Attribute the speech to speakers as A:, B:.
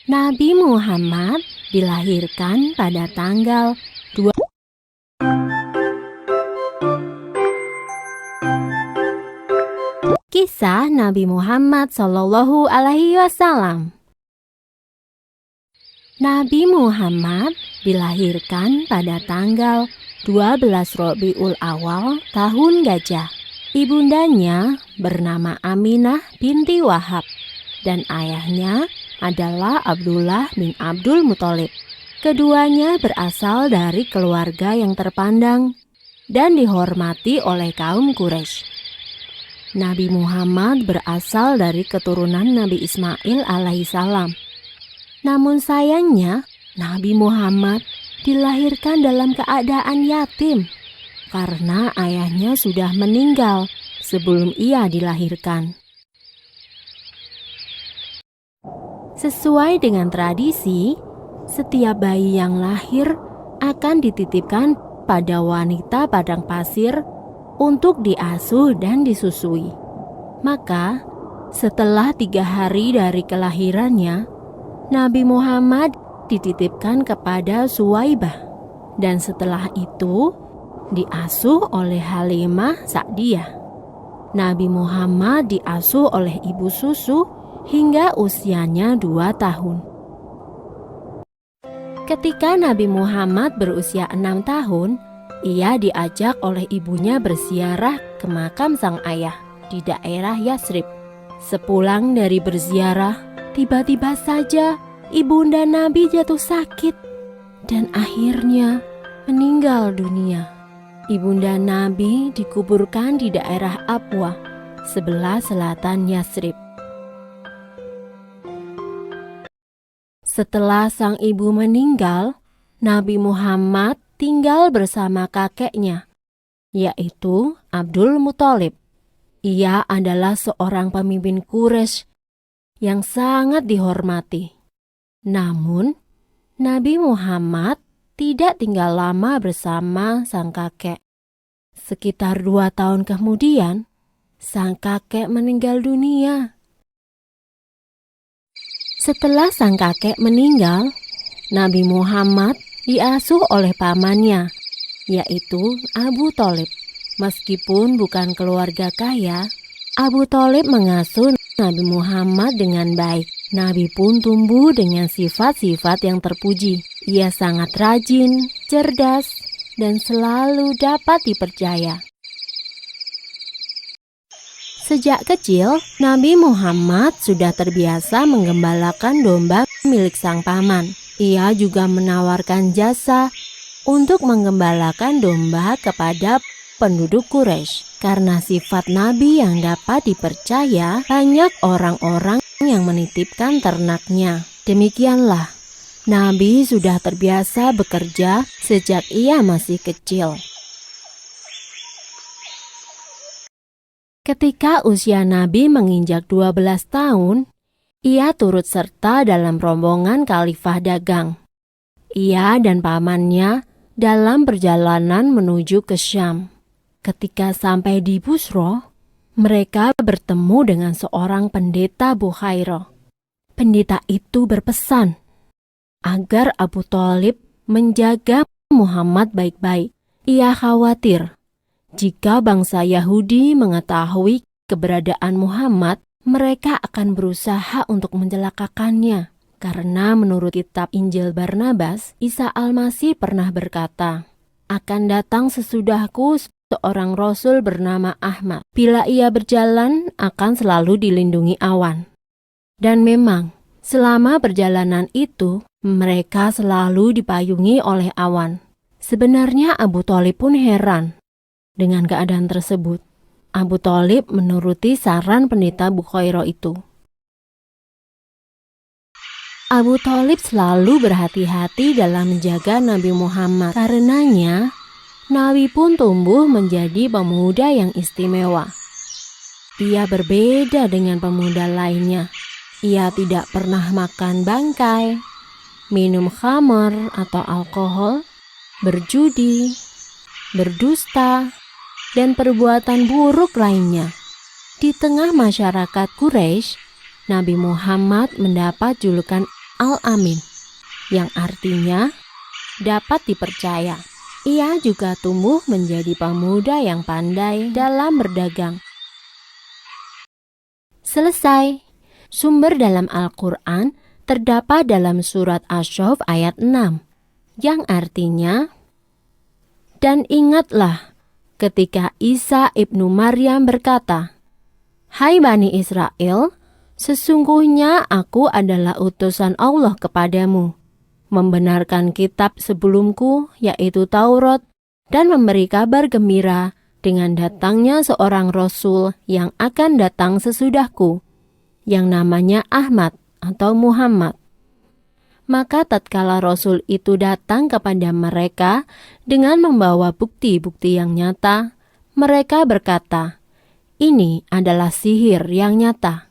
A: Nabi Muhammad dilahirkan pada tanggal 2 Kisah Nabi Muhammad Shallallahu Alaihi Wasallam. Nabi Muhammad dilahirkan pada tanggal 12 Rabiul Awal tahun Gajah. Ibundanya bernama Aminah binti Wahab dan ayahnya adalah Abdullah bin Abdul Muthalib. Keduanya berasal dari keluarga yang terpandang dan dihormati oleh kaum Quraisy. Nabi Muhammad berasal dari keturunan Nabi Ismail alaihissalam. Namun sayangnya, Nabi Muhammad dilahirkan dalam keadaan yatim karena ayahnya sudah meninggal sebelum ia dilahirkan. Sesuai dengan tradisi, setiap bayi yang lahir akan dititipkan pada wanita padang pasir untuk diasuh dan disusui. Maka, setelah 3 hari dari kelahirannya, Nabi Muhammad dititipkan kepada Suwaibah dan setelah itu diasuh oleh Halimah Sa'diyah. Nabi Muhammad diasuh oleh ibu susu hingga usianya 2 tahun. Ketika Nabi Muhammad berusia 6 tahun, ia diajak oleh ibunya berziarah ke makam sang ayah di daerah Yatsrib. Sepulang dari berziarah, tiba-tiba saja ibunda Nabi jatuh sakit dan akhirnya meninggal dunia. Ibunda Nabi dikuburkan di daerah Abwa, sebelah selatan Yatsrib. Setelah sang ibu meninggal, Nabi Muhammad tinggal bersama kakeknya, yaitu Abdul Muthalib. Ia adalah seorang pemimpin Quraisy yang sangat dihormati. Namun, Nabi Muhammad tidak tinggal lama bersama sang kakek. Sekitar 2 tahun kemudian, sang kakek meninggal dunia. Setelah sang kakek meninggal, Nabi Muhammad diasuh oleh pamannya, yaitu Abu Thalib. Meskipun bukan keluarga kaya, Abu Thalib mengasuh Nabi Muhammad dengan baik. Nabi pun tumbuh dengan sifat-sifat yang terpuji. Ia sangat rajin, cerdas, dan selalu dapat dipercaya. Sejak kecil, Nabi Muhammad sudah terbiasa menggembalakan domba milik sang paman. Ia juga menawarkan jasa untuk menggembalakan domba kepada penduduk Quraisy. Karena sifat Nabi yang dapat dipercaya, banyak orang-orang yang menitipkan ternaknya. Demikianlah, Nabi sudah terbiasa bekerja sejak ia masih kecil. Ketika usia Nabi menginjak 12 tahun, ia turut serta dalam rombongan khalifah dagang. Ia dan pamannya dalam perjalanan menuju ke Syam. Ketika sampai di Busra, mereka bertemu dengan seorang pendeta Bukhairah. Pendeta itu berpesan agar Abu Thalib menjaga Muhammad baik-baik. Ia khawatir jika bangsa Yahudi mengetahui keberadaan Muhammad, mereka akan berusaha untuk mencelakakannya. Karena menurut kitab Injil Barnabas, Isa Al-Masih pernah berkata, "Akan datang sesudahku seorang rasul bernama Ahmad. Bila ia berjalan, akan selalu dilindungi awan." Dan memang, selama perjalanan itu, mereka selalu dipayungi oleh awan. Sebenarnya Abu Thalib pun heran dengan keadaan tersebut. Abu Thalib menuruti saran pendeta Bukhairah itu. Abu Thalib selalu berhati-hati dalam menjaga Nabi Muhammad. Karenanya, Nabi pun tumbuh menjadi pemuda yang istimewa. Ia berbeda dengan pemuda lainnya. Ia tidak pernah makan bangkai, minum khamar atau alkohol, berjudi, berdusta, dan perbuatan buruk lainnya. Di tengah masyarakat Quraisy, Nabi Muhammad mendapat julukan Al-Amin, yang artinya dapat dipercaya. Ia juga tumbuh menjadi pemuda yang pandai dalam berdagang. Selesai. Sumber dalam Al-Quran terdapat dalam surat Asy-Syaff ayat 6, yang artinya, "Dan ingatlah ketika Isa ibnu Maryam berkata, 'Hai Bani Israel, sesungguhnya aku adalah utusan Allah kepadamu, membenarkan kitab sebelumku yaitu Taurat, dan memberi kabar gembira dengan datangnya seorang Rasul yang akan datang sesudahku, yang namanya Ahmad atau Muhammad.' Maka tatkala Rasul itu datang kepada mereka dengan membawa bukti-bukti yang nyata, mereka berkata, 'Ini adalah sihir yang nyata.'